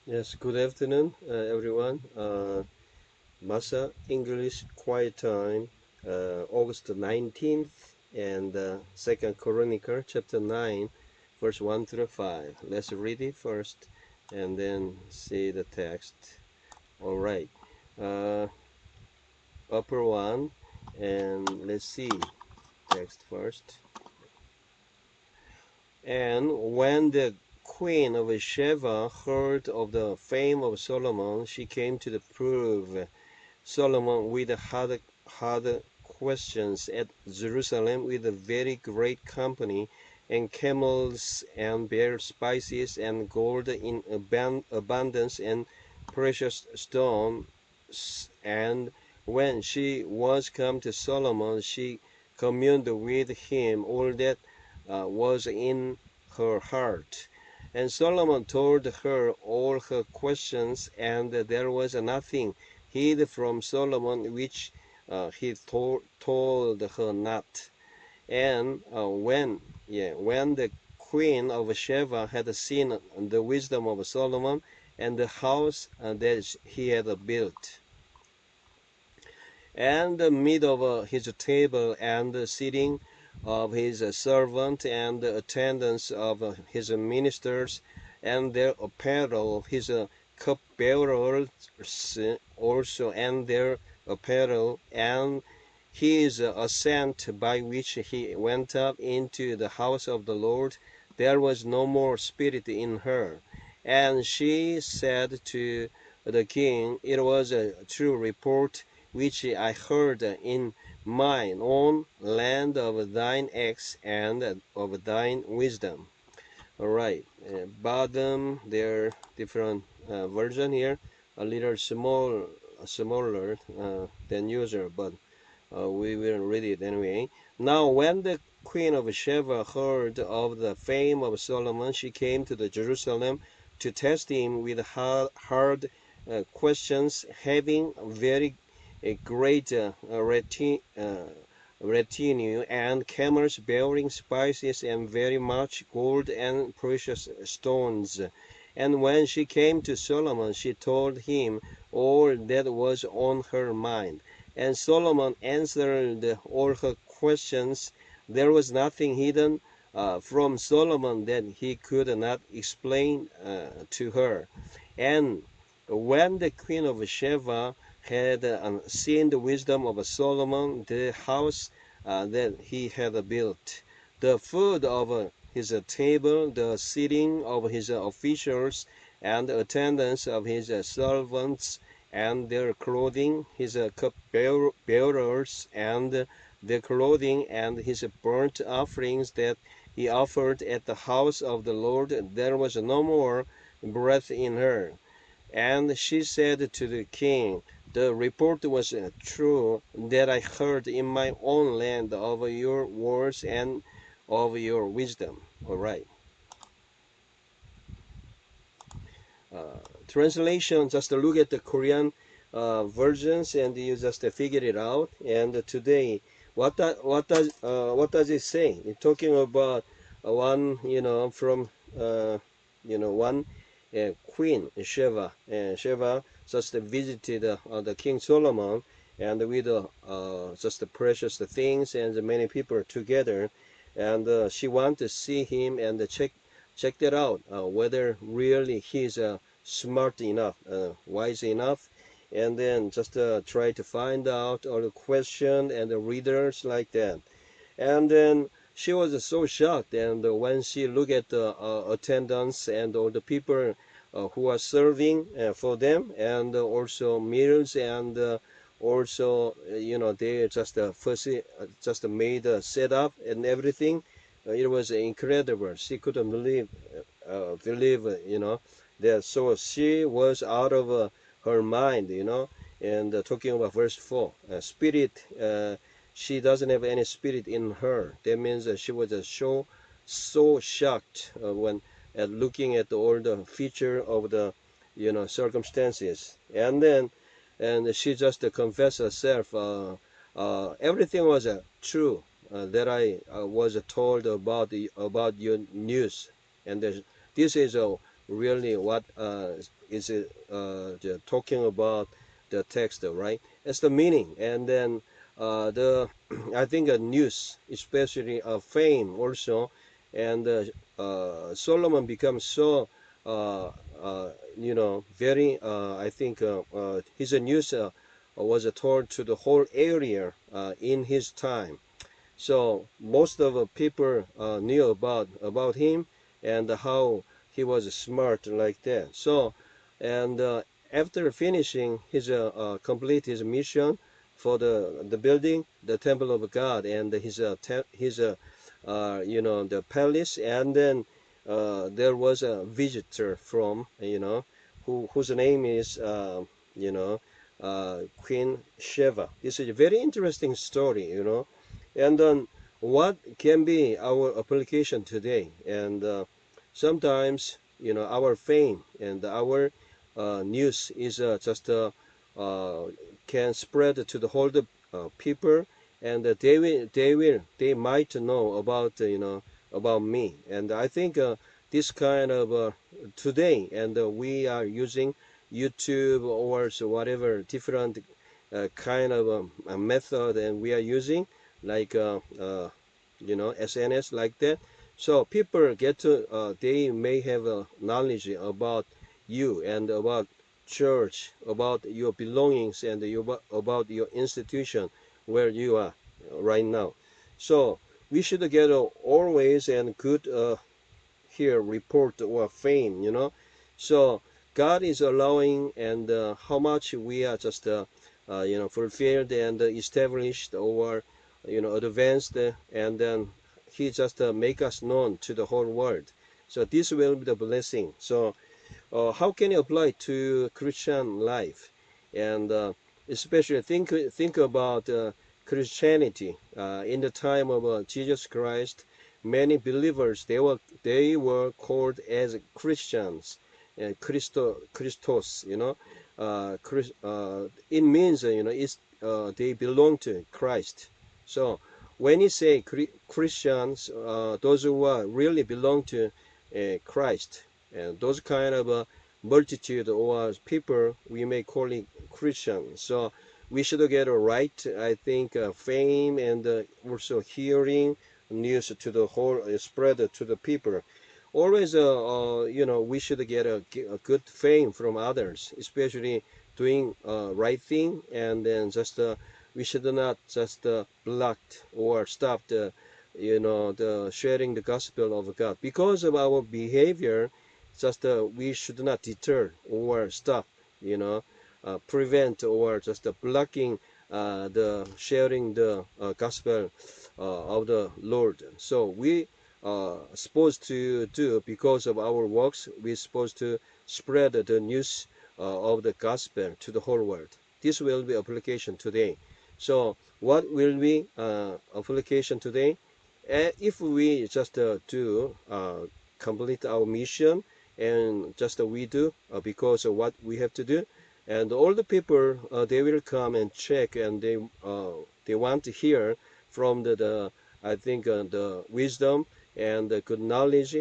Yes, good afternoon, everyone. Massa English Quiet Time, August 19th, and Second Chronicle, chapter 9, verse 1 through 5. Let's read it first and then see the text. All right. Uh, Upper one, and let's see text first. And when the queen of Sheba heard of the fame of Solomon, she came to prove Solomon with hard questions at Jerusalem with a very great company, and camels and bear spices and gold in abundance and precious stones. And when she was come to Solomon, she communed with him all that was in her heart. And Solomon told her all her questions, and there was nothing hid from Solomon which he told her not. And when the queen of Sheba had seen the wisdom of Solomon and the house that he had built, and the meat of his table, and the sitting of his servant, and the attendance of his ministers, and their apparel, his cupbearers also, and their apparel, and his ascent by which he went up into the house of the Lord, there was no more spirit in her. And she said to the king, It was a true report which I heard in mine own land of thine acts and of thine wisdom. All right, bottom there different version here, a little smaller than usual, but we will read it anyway. Now, when the queen of Sheba heard of the fame of Solomon, she came to the Jerusalem to test him with hard questions, having very great retinue and camels bearing spices and very much gold and precious stones. And when she came to Solomon, she told him all that was on her mind. And Solomon answered all her questions. There was nothing hidden from Solomon that he could not explain to her. And when the queen of Sheba had seen the wisdom of Solomon, the house that he had built, the food of his table, the sitting of his officials, and the attendance of his servants, and their clothing, his cupbearers, and their clothing, and his burnt offerings that he offered at the house of the Lord, there was no more breath in her. And she said to the king, The report was true that I heard in my own land of your words and of your wisdom. All right. Translation, just look at the Korean versions and you just figure it out. And today, what does it say? It's talking about one, from one queen Sheba. Sheba just visited the King Solomon, and with just the precious things and the many people together, and she wanted to see him and check that out, whether really he's smart enough, wise enough, and then just try to find out all the question and the readers like that. And then she was so shocked, and when she looked at the attendants and all the people who are serving for them, and also meals, and also they just first just made a setup and everything. It was incredible. She couldn't believe that. So she was out of her mind, and talking about verse 4, spirit, she doesn't have any spirit in her. That means that she was so shocked when at looking at all the feature of the circumstances. And then she just confessed herself, everything was true that I was told about your news. And this is really what is it talking about the text, right? It's the meaning. And then the I think news, especially fame also, and Solomon becomes so very I think his news was told to the whole area in his time. So most of the people knew about him and how he was smart like that. So and after finishing his complete his mission for the building, the temple of God, and his the palace, and then there was a visitor from whose name is Queen Sheva. This is a very interesting story. And then what can be our application today? And sometimes our fame and our news is just can spread to the whole people, and they might know about about me. And I think this kind of today, and we are using YouTube or so whatever different kind of a method, and we are using like SNS like that. So people get to they may have knowledge about you and about church, about your belongings, and about your institution where you are right now. So we should get always and good here report or fame. So God is allowing, and how much we are just fulfilled and established or advanced, and then He just make us known to the whole world. So this will be the blessing. So how can you apply to Christian life? And especially think about Christianity in the time of Jesus Christ. Many believers they were called as Christians, and Christos. It means it's they belong to Christ. So when you say Christians, those who are really belong to Christ, and those kind of multitude or people we may call it Christian. So we should get a right, I think, fame and also hearing news to the whole spread to the people. Always, we should get a good fame from others, especially doing right thing, and then just we should not just block or stop the sharing the gospel of God because of our behavior. Just we should not deter or stop, prevent or just blocking the sharing the gospel of the Lord. So we supposed to do because of our works. We're supposed to spread the news of the gospel to the whole world. This will be application today. So what will be application today? If we just do complete our mission, and just we do because of what we have to do, and all the people they will come and check, and they want to hear from the I think the wisdom and the good knowledge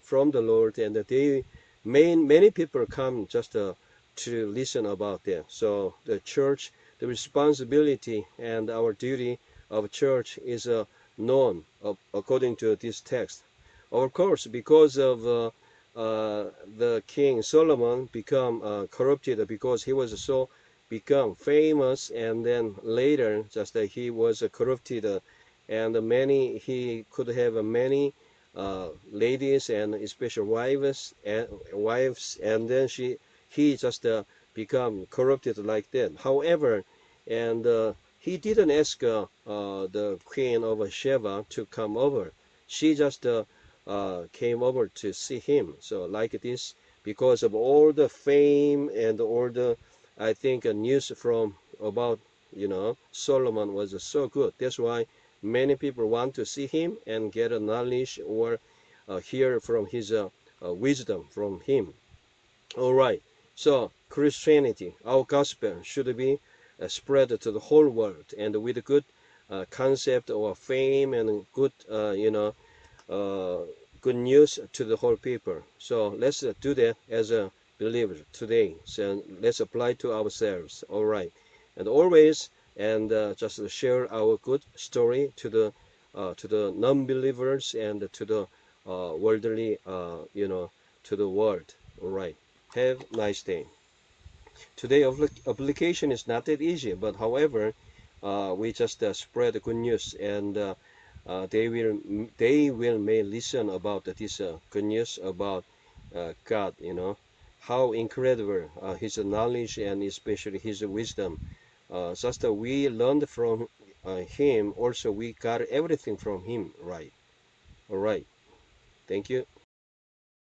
from the Lord, and many people come just to listen about that. So the church, the responsibility and our duty of church is known according to this text. Of course, because of the King Solomon become corrupted because he was so become famous, and then later just he was corrupted, and many he could have many ladies and especially wives, and then he just become corrupted like that. However, and he didn't ask the queen of Sheba to come over. She just came over to see him. So like this, because of all the fame and all the, I think, news from about Solomon was so good. That's why many people want to see him and get a knowledge or hear from his wisdom from him. All right. So Christianity, our gospel, should be spread to the whole world, and with good concept or fame and good, uh, good news to the whole people. So let's do that as a believer today. So let's apply to ourselves. All right, and always and just share our good story to the non-believers and to the worldly, to the world. All right. Have a nice day. Today application is not that easy, but however, we just spread the good news, and they will may listen about this good news about God. How incredible His knowledge and especially His wisdom. Just that we learned from Him. Also, we got everything from Him. Right. All right. Thank you.